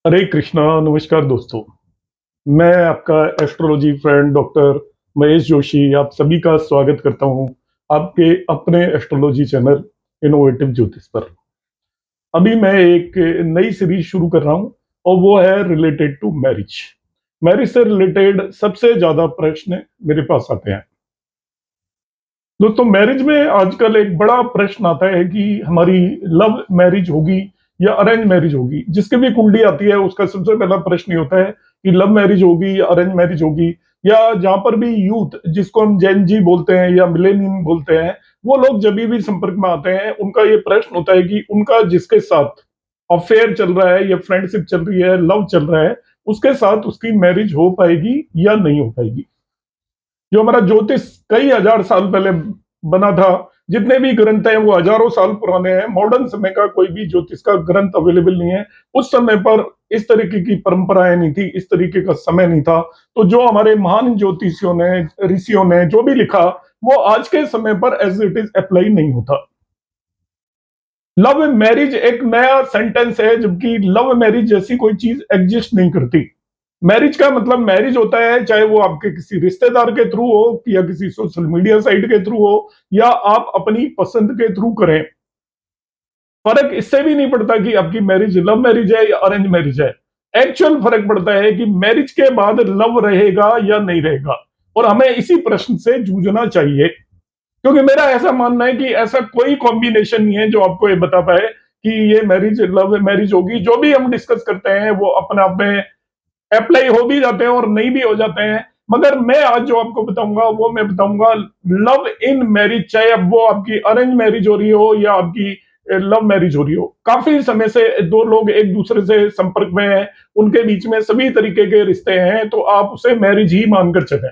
हरे कृष्णा। नमस्कार दोस्तों। मैं आपका astrology friend doctor Mahesh Joshi आप सभी का स्वागत करता हूं आपके अपने एस्ट्रोलॉजी चैनल इनोवेटिव ज्योतिष पर। अभी मैं एक नई सीरीज शुरू कर रहा हूं और वो है रिलेटेड टू मैरिज। मैरिज से रिलेटेड सबसे ज्यादा प्रश्न मेरे पास आते हैं। दोस्तों, मैरिज में आजकल एक बड़ा प्रश्न आता है कि हमारी लव मैरिज होगी या अरेंज मैरिज होगी। जिसकी भी कुंडली आती है उसका सबसे पहला प्रश्न ये होता है कि लव मैरिज होगी या अरेंज मैरिज होगी। या जहां पर भी यूथ, जिसको हम जेन जी बोलते हैं या मिलेनियम बोलते हैं, वो लोग जब भी संपर्क में आते हैं उनका ये प्रश्न होता है कि उनका जिसके साथ अफेयर चल रहा है या फ्रेंडशिप चल रही है, लव चल रहा है, उसके साथ उसकी मैरिज हो पाएगी या नहीं हो पाएगी। जो हमारा ज्योतिष कई हजार साल पहले बना था, जितने भी ग्रंथ हैं वो हजारों साल पुराने हैं। मॉडर्न समय का कोई भी ज्योतिष का ग्रंथ अवेलेबल नहीं है। उस समय पर इस तरीके की परंपराएं नहीं थी, इस तरीके का समय नहीं था। तो जो हमारे महान ज्योतिषियों ने, ऋषियों ने जो भी लिखा, वो आज के समय पर एज इट इज अप्लाई नहीं होता। लव मैरिज एक नया सेंटेंस है, जबकि लव मैरिज जैसी कोई चीज एग्जिस्ट नहीं करती। मैरिज का मतलब मैरिज होता है, चाहे वो आपके किसी रिश्तेदार के थ्रू हो या किसी सोशल मीडिया साइट के थ्रू हो या आप अपनी पसंद के थ्रू करें। फर्क इससे भी नहीं पड़ता कि आपकी मैरिज लव मैरिज है या अरेंज मैरिज है। एक्चुअल फर्क पड़ता है कि मैरिज के बाद लव रहेगा या नहीं रहेगा। और हमें इसी प्रश्न से जूझना चाहिए, क्योंकि मेरा ऐसा मानना है कि ऐसा कोई कॉम्बिनेशन नहीं है जो आपको ये बता पाए कि ये मैरिज लव मैरिज होगी। जो भी हम डिस्कस करते हैं वो अपने आप में अप्लाई हो भी जाते हैं और नहीं भी हो जाते हैं। मगर मैं आज जो आपको बताऊंगा वो मैं बताऊंगा लव इन मैरिज, चाहे अब वो आपकी अरेंज मैरिज हो रही हो या आपकी लव मैरिज हो रही हो। काफी समय से दो लोग एक दूसरे से संपर्क में हैं, उनके बीच में सभी तरीके के रिश्ते हैं, तो आप उसे मैरिज ही मानकर चलें,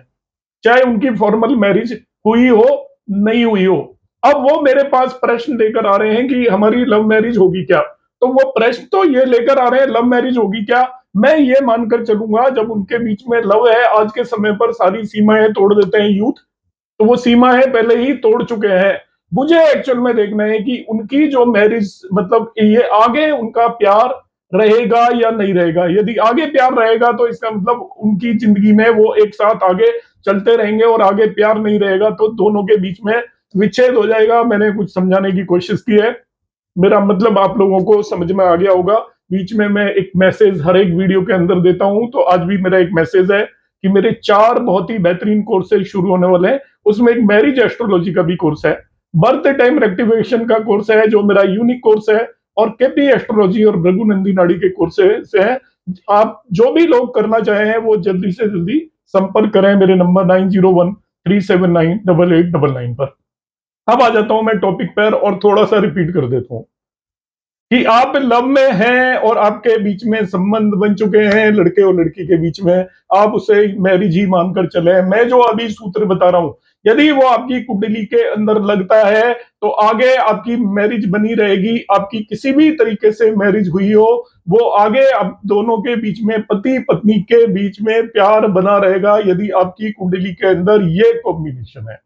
चाहे उनकी फॉर्मल मैरिज हुई हो नहीं हुई हो। अब वो मेरे पास प्रश्न लेकर आ रहे हैं कि हमारी लव मैरिज होगी क्या। तो वो प्रश्न तो ये लेकर आ रहे हैं लव मैरिज होगी क्या। मैं ये मानकर चलूंगा जब उनके बीच में लव है, आज के समय पर सारी सीमाएं तोड़ देते हैं यूथ, तो वो सीमाएं पहले ही तोड़ चुके हैं। मुझे एक्चुअल में देखना है कि उनकी जो मैरिज, मतलब ये आगे उनका प्यार रहेगा या नहीं रहेगा। यदि आगे प्यार रहेगा तो इसका मतलब उनकी जिंदगी में वो एक साथ आगे चलते रहेंगे, और आगे प्यार नहीं रहेगा तो दोनों के बीच में विच्छेद हो जाएगा। मैंने कुछ समझाने की कोशिश की है, मेरा मतलब आप लोगों को समझ में आ गया होगा। बीच में मैं एक मैसेज हर एक वीडियो के अंदर देता हूं, तो आज भी मेरा एक मैसेज है कि मेरे 4 बहुत ही बेहतरीन कोर्सेज शुरू होने वाले हैं। उसमें एक मैरिज एस्ट्रोलॉजी का भी कोर्स है, बर्थ टाइम रेक्टिफिकेशन का कोर्स है जो मेरा यूनिक कोर्स है, और केपी एस्ट्रोलॉजी और भृगुनंदी नाड़ी के कोर्सेज हैं। आप जो भी लोग करना चाहे हैं वो जल्दी से जल्दी संपर्क करें मेरे नंबर 9013798899 पर। अब आ जाता हूं मैं टॉपिक पर और थोड़ा सा रिपीट कर देता हूं कि आप लव में हैं और आपके बीच में संबंध बन चुके हैं लड़के और लड़की के बीच में, आप उसे मैरिज ही मानकर चले। मैं जो अभी सूत्र बता रहा हूं, यदि वो आपकी कुंडली के अंदर लगता है तो आगे आपकी मैरिज बनी रहेगी। आपकी किसी भी तरीके से मैरिज हुई हो, वो आगे आप दोनों के बीच में, पति पत्नी के बीच में प्यार बना रहेगा, यदि आपकी कुंडली के अंदर ये कॉम्बिनेशन है।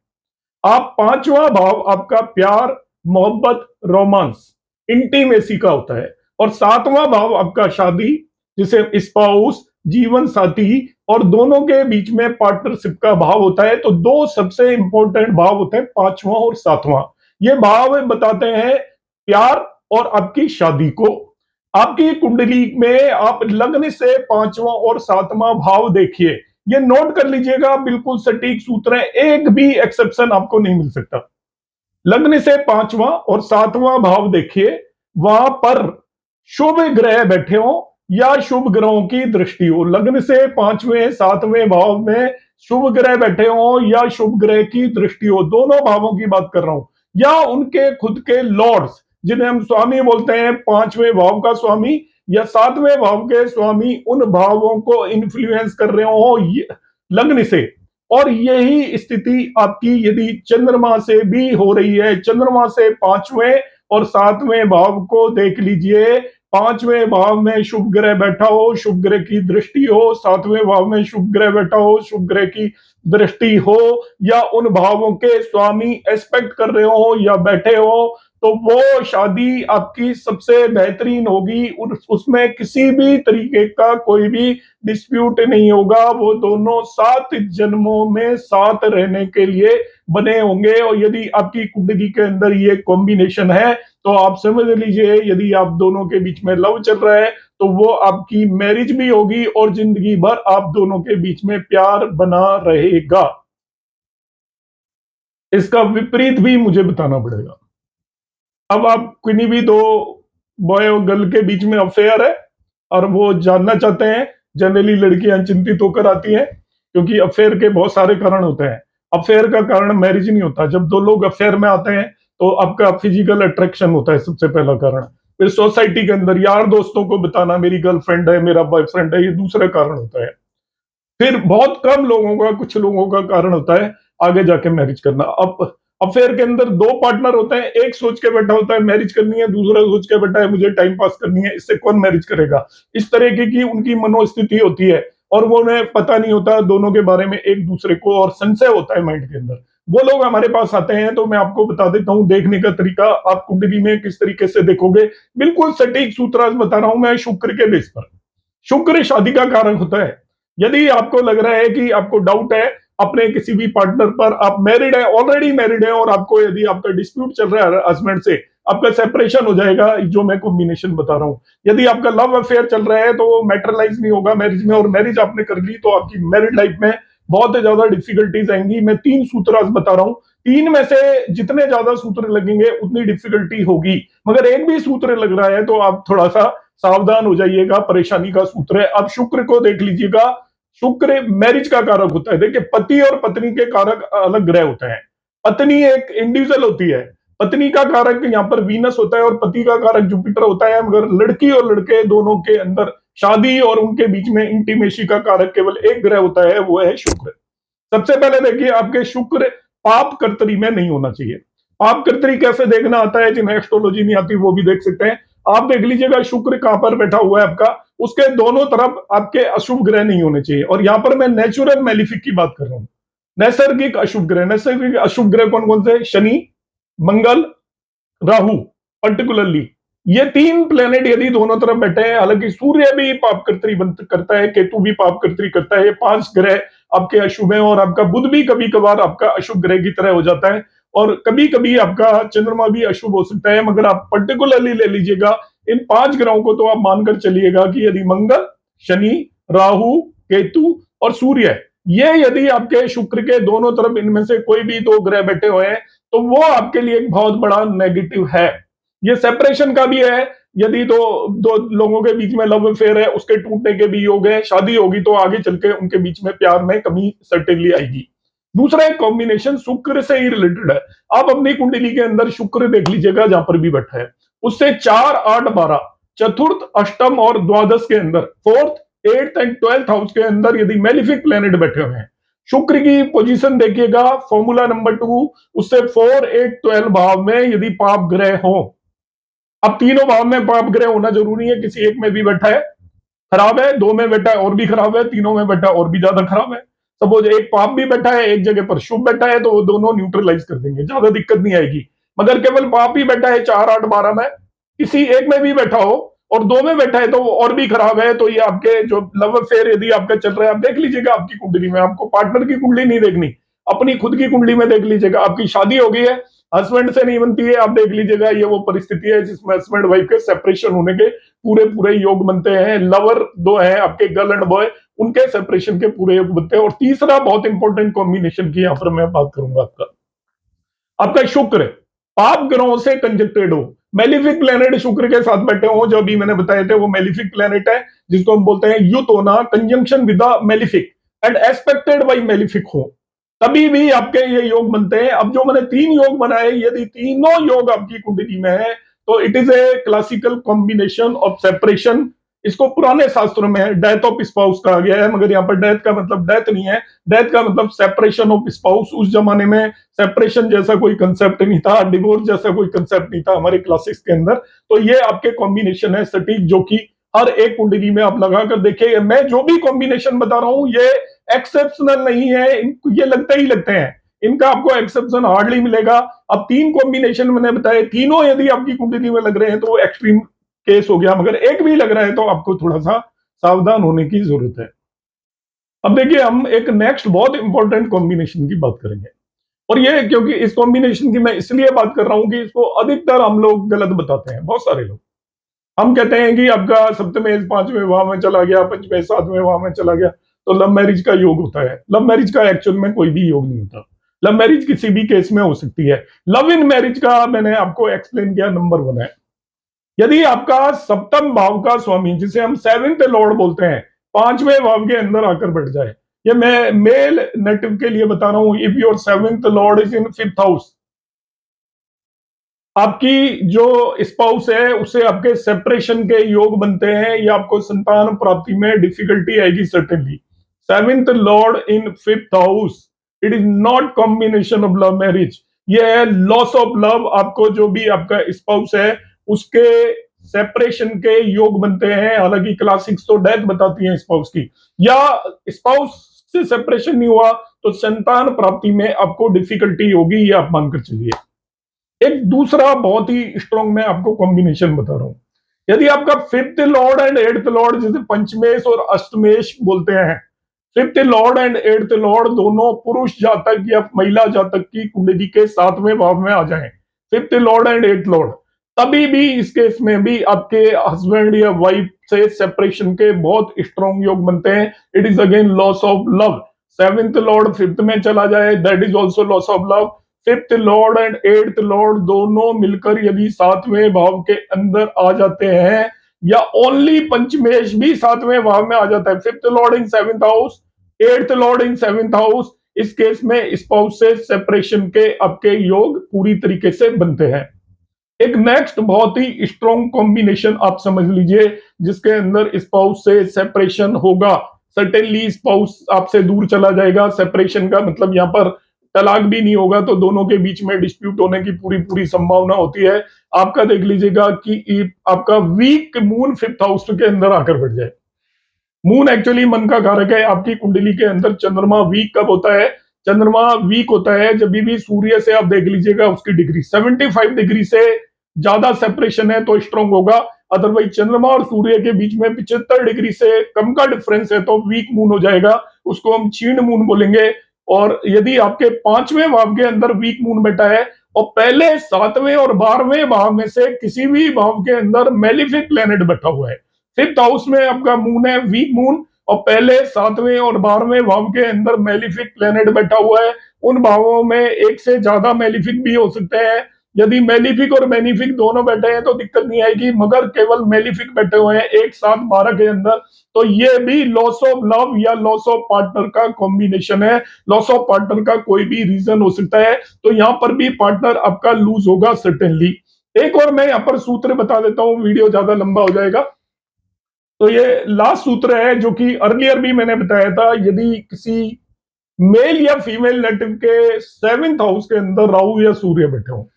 आप 5वां भाव आपका प्यार, मोहब्बत, रोमांस, इंटीमेसी का होता है, और 7वां भाव आपका शादी, जिसे स्पाउस, जीवन साथी और दोनों के बीच में पार्टनरशिप का भाव होता है। तो दो सबसे इंपॉर्टेंट भाव होते हैं, 5वां और 7वां। ये भाव बताते हैं प्यार और आपकी शादी को। आपकी कुंडली में आप लग्न से 5वां और 7वां भाव देखिए, ये नोट कर लीजिएगा, बिल्कुल सटीक सूत्र है, एक भी एक्सेप्शन आपको नहीं मिल सकता। लग्न से 5वां और 7वां भाव देखिए, वहां पर शुभ ग्रह बैठे हो या शुभ ग्रहों की दृष्टि हो। लग्न से 5वें 7वें भाव में शुभ ग्रह बैठे हो या शुभ ग्रह की दृष्टि हो, दोनों भावों की बात कर रहा हूं। या उनके खुद के लॉर्ड्स, जिन्हें हम स्वामी बोलते हैं, 5वें भाव का स्वामी या 7वें भाव के स्वामी, उन भावों को इन्फ्लुएंस कर रहे हो लग्न से। और यही स्थिति आपकी यदि चंद्रमा से भी हो रही है, चंद्रमा से 5वें और 7वें भाव को देख लीजिए। 5वें भाव में शुभ ग्रह बैठा हो, शुभ ग्रह की दृष्टि हो, 7वें भाव में शुभ ग्रह बैठा हो, शुभ ग्रह की दृष्टि हो, या उन भावों के स्वामी एस्पेक्ट कर रहे हो या बैठे हो, तो वो शादी आपकी सबसे बेहतरीन होगी। उसमें किसी भी तरीके का कोई भी डिस्प्यूट नहीं होगा। वो दोनों 7 जन्मों में साथ रहने के लिए बने होंगे। और यदि आपकी कुंडली के अंदर ये कॉम्बिनेशन है तो आप समझ लीजिए, यदि आप दोनों के बीच में लव चल रहा है तो वो आपकी मैरिज भी होगी और जिंदगी भर आप दोनों के बीच में प्यार बना रहेगा। इसका विपरीत भी मुझे बताना पड़ेगा। अब आप किन्हीं भी दो बॉय और गर्ल के बीच में अफेयर है और वो जानना चाहते हैं, जनरली लड़कियां चिंतित होकर आती हैं क्योंकि अफेयर के बहुत सारे कारण होते हैं। अफेयर का कारण मैरिज नहीं होता। जब दो लोग अफेयर में आते हैं तो आपका फिजिकल अट्रैक्शन होता है सबसे पहला कारण। फिर सोसाइटी के अंदर यार दोस्तों को बताना मेरी गर्लफ्रेंड है, मेरा बॉयफ्रेंड है, ये दूसरा कारण होता है। फिर बहुत कम लोगों का, कुछ लोगों का कारण होता है आगे जाके मैरिज करना। अब अफेयर के अंदर दो पार्टनर होते हैं, एक सोच के बैठा होता है मैरिज करनी है, दूसरा सोच के बैठा है मुझे टाइम पास करनी है, इससे कौन मैरिज करेगा। इस तरीके की उनकी मनोस्थिति होती है और वो उन्हें पता नहीं होता दोनों के बारे में एक दूसरे को, और संशय होता है माइंड के अंदर। वो लोग हमारे पास आते हैं तो मैं आपको बता देता हूं देखने का तरीका। आप कुंडली में किस तरीके से देखोगे, बिल्कुल सटीक सूत्र आज बता रहा हूं मैं शुक्र के बेस पर। शुक्र शादी का कारक होता है। यदि आपको लग रहा है कि आपको डाउट है अपने किसी भी पार्टनर पर, आप मैरिड है, ऑलरेडी मैरिड है, और आपको यदि आपका डिस्प्यूट चल रहा है हस्बैंड से, आपका सेपरेशन हो जाएगा, जो मैं कॉम्बिनेशन बता रहा हूं। यदि आपका लव अफेयर चल रहा है तो वो मैटरलाइज नहीं होगा मैरिज में, और मैरिज आपने कर ली तो आपकी मैरिड लाइफ में बहुत ज्यादा डिफिकल्टीज आएंगी। मैं 3 सूत्र आज बता रहा हूं, 3 में से जितने ज्यादा सूत्र लगेंगे उतनी डिफिकल्टी होगी। मगर एक भी सूत्र लग रहा है तो आप थोड़ा सा सावधान हो जाइएगा, परेशानी का सूत्र है। अब शुक्र को देख लीजिएगा। शुक्र मैरिज का कारक होता है। देखिए, पति और पत्नी के कारक अलग ग्रह होते हैं। पत्नी एक इंडिविजुअल होती है। पत्नी का कारक यहाँ पर वीनस होता है और पति का कारक जुपिटर होता है। मगर लड़की और लड़के दोनों के अंदर शादी और उनके बीच में इंटीमेसी का कारक केवल एक ग्रह होता है, वो है शुक्र। सबसे पहले देखिए, आपके शुक्र पाप कर्तरी में नहीं होना चाहिए। पाप कर्तरी कैसे देखना आता है, जिन्हें एस्ट्रोलॉजी नहीं आती वो भी देख सकते हैं। आप देख लीजिएगा शुक्र कहां पर बैठा हुआ है आपका, उसके दोनों तरफ आपके अशुभ ग्रह नहीं होने चाहिए। और यहां पर मैं नेचुरल मैलिफिक की बात कर रहा हूं। नैसर्गिक अशुभ ग्रह, नैसर्गिक अशुभ ग्रह कौन कौन से? शनि, मंगल, राहु, पर्टिकुलरली ये 3 प्लेनेट यदि दोनों तरफ बैठे हैं, हालांकि सूर्य भी पाप कर्तरी करता है, केतु भी पाप कर्तरी करता है, ये 5 ग्रह आपके अशुभ है। और आपका बुध भी कभी कभार आपका अशुभ ग्रह की तरह हो जाता है, और कभी कभी आपका चंद्रमा भी अशुभ हो सकता है। मगर आप पर्टिकुलरली ले लीजिएगा इन 5 ग्रहों को, तो आप मानकर चलिएगा कि यदि मंगल, शनि, राहु, केतु और सूर्य, ये यदि आपके शुक्र के दोनों तरफ इनमें से कोई भी 2 ग्रह बैठे हुए हैं तो वो आपके लिए एक बहुत बड़ा नेगेटिव है। ये सेपरेशन का भी है। यदि दो लोगों के बीच में लव अफेयर है, उसके टूटने के भी योग है, शादी होगी तो आगे चल के उनके बीच में प्यार में कमी सर्टेनली आएगी। दूसरा एक कॉम्बिनेशन शुक्र से ही रिलेटेड है। आप अपनी कुंडली के अंदर शुक्र देख लीजिएगा जहां पर भी बैठा है, उससे 4, 8, 12 चतुर्थ, अष्टम और द्वादश के अंदर, 4th, 8th and 12th house के अंदर यदि मेलिफिक प्लेनेट बैठे हुए हैं, शुक्र की पोजीशन देखिएगा, फॉर्मूला नंबर 2, उससे 4, 8, 12 भाव में यदि पाप ग्रह हो। अब तीनों भाव में पाप ग्रह होना जरूरी है, किसी एक में भी बैठा है खराब है, 2 में बैठा है और भी खराब है, तीनों में बैठा है और भी ज्यादा खराब है। सपोज एक पाप भी बैठा है, एक जगह पर शुभ बैठा है, तो वो दोनों न्यूट्रलाइज कर देंगे, ज्यादा दिक्कत नहीं आएगी। मगर केवल पाप ही बैठा है 4, 8, 12 में, किसी एक में भी बैठा हो और 2 में बैठा है तो वो और भी खराब है। तो ये आपके जो लव अफेयर यदि आपका चल रहा है, आप देख लीजिएगा अपनी कुंडली में, आपको पार्टनर की कुंडली नहीं देखनी, अपनी खुद की कुंडली में देख लीजिएगा। आपकी शादी हो गई है, हस्बैंड से नहीं बनती है, आप देख लीजिएगा ये वो परिस्थिति है जिसमें हस्बैंड वाइफ के सेपरेशन होने के पूरे पूरे योग बनते हैं। लवर 2 हैं आपके, गर्ल एंड बॉय, उनके सेपरेशन के पूरे योग बनते हैं। और तीसरा बहुत इंपॉर्टेंट कॉम्बिनेशन की यहां पर मैं बात करूंगा, आपका शुक्र पाप ग्रहों से कंजक्टेड हो, मेलिफिक प्लेनेट शुक्र के साथ बैठे हो, जो अभी मैंने बताए थे वो मेलिफिक प्लेनेट है, जिसको हम बोलते हैं युत होना, conjunction with malefic and expected by malefic हो, तभी भी आपके ये योग बनते हैं। अब जो मैंने 3 योग बनाए, यदि तीनों योग आपकी कुंडली में है तो it is a classical combination of separation. इसको पुराने शास्त्रों में डेथ ऑफ स्पाउस कहा गया है, मगर यहाँ पर डेथ का मतलब डेथ नहीं है, डेथ का मतलब सेपरेशन ऑफ स्पाउस। उस जमाने में सेपरेशन जैसा कोई कंसेप्ट नहीं था, डिवोर्स जैसा कोई कंसेप्ट नहीं था हमारे क्लासिक्स के अंदर। तो ये आपके कॉम्बिनेशन है सटीक, जो कि हर एक कुंडली में आप लगा कर देखिए। मैं जो भी कॉम्बिनेशन बता रहा हूं ये एक्सेप्शनल नहीं है, ये लगते ही लगते हैं, इनका आपको एक्सेप्शन हार्डली मिलेगा। अब 3 कॉम्बिनेशन मैंने बताए, तीनों यदि आपकी कुंडली में लग रहे हैं तो वो एक्सट्रीम केस हो गया, मगर एक भी लग रहा है तो आपको थोड़ा सा सावधान होने की जरूरत है। अब देखिए हम एक नेक्स्ट बहुत इंपॉर्टेंट कॉम्बिनेशन की बात करेंगे, और ये क्योंकि इस कॉम्बिनेशन की मैं इसलिए बात कर रहा हूं कि इसको अधिकतर हम लोग गलत बताते हैं, बहुत सारे लोग। हम कहते हैं कि आपका सप्तमेश 5वें भाव में चला गया, पंचमेश 7वें भाव में चला गया, तो लव मैरिज का योग होता है। लव मैरिज का एक्चुअल में कोई भी योग नहीं होता। लव मैरिज किसी भी केस में हो सकती है। लव इन मैरिज का मैंने आपको एक्सप्लेन किया, नंबर 1 है, यदि आपका सप्तम भाव का स्वामी, जिसे हम सेवेंथ लॉर्ड बोलते हैं, 5वें भाव के अंदर आकर बैठ जाए। ये मैं मेल नेटिव के लिए बता रहा हूं। If your seventh Lord is in 5th house, आपकी जो स्पाउस है उससे आपके सेपरेशन के योग बनते हैं, या आपको संतान प्राप्ति में डिफिकल्टी आएगी certainly. Seventh Lord in 5th house, it is not combination of love marriage, ये है लॉस ऑफ लव। आपको जो भी आपका स्पाउस है उसके सेपरेशन के योग बनते हैं। हालांकि क्लासिक्स तो डेथ बताती है स्पाउस की, या स्पाउस से सेपरेशन नहीं हुआ तो संतान प्राप्ति में आपको डिफिकल्टी होगी, ये आप मानकर चलिए। एक दूसरा बहुत ही स्ट्रॉन्ग मैं आपको कॉम्बिनेशन बता रहा हूं, यदि आपका 5th Lord and 8th Lord, जिसे पंचमेश और अष्टमेश बोलते हैं, 5th Lord and 8th Lord दोनों पुरुष जातक या महिला जातक की कुंडली के 7वें भाव में आ जाएं, 5th Lord and 8th Lord, तभी भी इस केस में भी आपके हस्बैंड या वाइफ से सेपरेशन के बहुत स्ट्रॉन्ग योग बनते हैं। It is again loss of love. 7th Lord 5th में चला जाए, that is also loss of love. 5th Lord and 8th Lord दोनों मिलकर यदि 7वें भाव के अंदर आ जाते हैं, या ओनली पंचमेश भी 7वें भाव में आ जाता है, 5th लॉर्ड इन 7th हाउस, 8th लॉर्ड इन 7th हाउस, इस केस में स्पाउस से सेपरेशन के आपके योग पूरी तरीके से बनते हैं। एक नेक्स्ट बहुत ही स्ट्रॉन्ग कॉम्बिनेशन आप समझ लीजिए, जिसके अंदर स्पाउस से सेपरेशन होगा, सर्टेनली स्पाउस आपसे दूर चला जाएगा। सेपरेशन का मतलब यहाँ पर तलाक भी नहीं होगा, तो दोनों के बीच में डिस्प्यूट होने की पूरी पूरी संभावना होती है। आपका देख लीजिएगा कि आपका वीक मून 5th हाउस के अंदर आकर बैठ जाए। मून एक्चुअली मन का कारक है। आपकी कुंडली के अंदर चंद्रमा वीक कब होता है? चंद्रमा वीक होता है जब भी सूर्य से आप देख लीजिएगा उसकी डिग्री 75 डिग्री से ज्यादा सेपरेशन है तो स्ट्रॉन्ग होगा। अदरवाइज चंद्रमा और सूर्य के बीच में 75 डिग्री से कम का डिफरेंस है तो वीक मून हो जाएगा, उसको हम क्षीण मून बोलेंगे। और यदि आपके 5वें भाव के अंदर वीक मून बैठा है और पहले 7वें और 12वें भाव में से किसी भी भाव के अंदर मेलिफिक प्लेनेट बैठा हुआ है, 5th हाउस में आपका मून है वीक मून, और पहले 7वें और 12वें भाव के अंदर मेलिफिक प्लेनेट बैठा हुआ है, उन भावों में एक से ज्यादा मेलिफिक भी हो सकते हैं। यदि मेलिफिक और बेनिफिक दोनों बैठे हैं तो दिक्कत नहीं आएगी, मगर केवल मेलिफिक बैठे हुए हैं एक साथ 12 के अंदर, तो ये भी लॉस ऑफ लव या लॉस ऑफ पार्टनर का कॉम्बिनेशन है। लॉस ऑफ पार्टनर का कोई भी रीजन हो सकता है, तो यहां पर भी पार्टनर आपका लूज होगा सर्टेनली। एक और मैं यहां पर सूत्र बता देता हूं, वीडियो ज्यादा लंबा हो जाएगा। तो ये लास्ट सूत्र है जो कि अर्लियर भी मैंने बताया था, यदि किसी मेल या फीमेल नेटिव के 7th हाउस के अंदर राहु या सूर्य बैठे हो,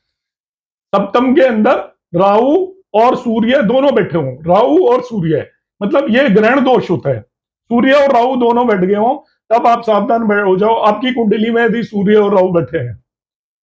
सप्तम के अंदर राहु और सूर्य दोनों बैठे हों, राहु और सूर्य, मतलब ये ग्रहण दोष होता है, सूर्य और राहु दोनों बैठ गए हों, तब आप सावधान हो जाओ। आपकी कुंडली में यदि सूर्य और राहु बैठे हैं,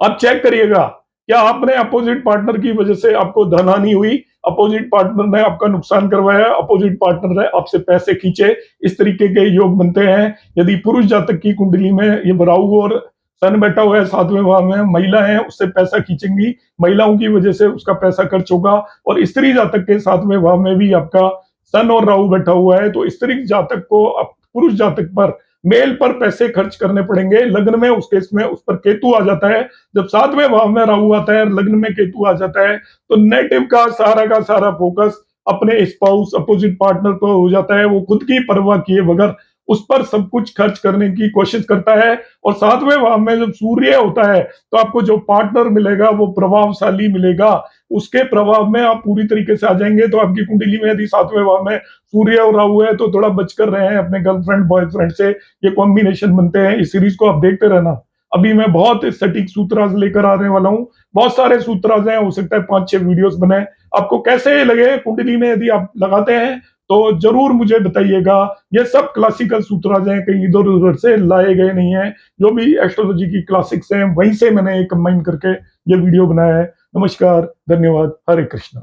आप चेक करिएगा क्या आपने अपोजिट पार्टनर की वजह से आपको धनहानि हुई, अपोजिट पार्टनर ने आपका नुकसान करवाया, अपोजिट पार्टनर ने आपसे पैसे खींचे, इस तरीके के योग बनते हैं। यदि पुरुष जातक की कुंडली में ये राहु और सन बैठा हुआ है 7वें भाव में, महिला है उससे पैसा खींचेंगी, महिलाओं की वजह से उसका पैसा खर्च होगा। और स्त्री जातक के 7वें भाव में भी आपका सन और राहु बैठा हुआ है, तो स्त्री जातक को पुरुष जातक पर, मेल पर पैसे खर्च करने पड़ेंगे। लग्न में उस केस में उस पर केतु आ जाता है, जब 7वें भाव में राहु आता है, लग्न में केतु आ जाता है, तो नेटिव का सारा फोकस अपने स्पाउस अपोजिट पार्टनर पर हो जाता है। वो खुद की परवाह किए बगैर उस पर सब कुछ खर्च करने की कोशिश करता है। और 7वें भाव में जब सूर्य होता है तो आपको जो पार्टनर मिलेगा वो प्रभावशाली मिलेगा, उसके प्रभाव में आप पूरी तरीके से आ जाएंगे। तो आपकी कुंडली में यदि 7वें भाव में सूर्य और राहु है तो थोड़ा बचकर रहे हैं अपने गर्लफ्रेंड बॉयफ्रेंड से, ये कॉम्बिनेशन बनते हैं। इस सीरीज को आप देखते रहना, अभी मैं बहुत सटीक सूत्राज लेकर आने वाला हूँ, बहुत सारे सूत्राज हैं, हो सकता है 5-6 वीडियोस बने। आपको कैसे लगे कुंडली में यदि आप लगाते हैं तो जरूर मुझे बताइएगा। ये सब क्लासिकल सूत्राज हैं, कहीं इधर उधर से लाए गए नहीं है। जो भी एस्ट्रोलॉजी की क्लासिक्स हैं वहीं से मैंने कंबाइन करके ये वीडियो बनाया है। नमस्कार, धन्यवाद, हरे कृष्णा।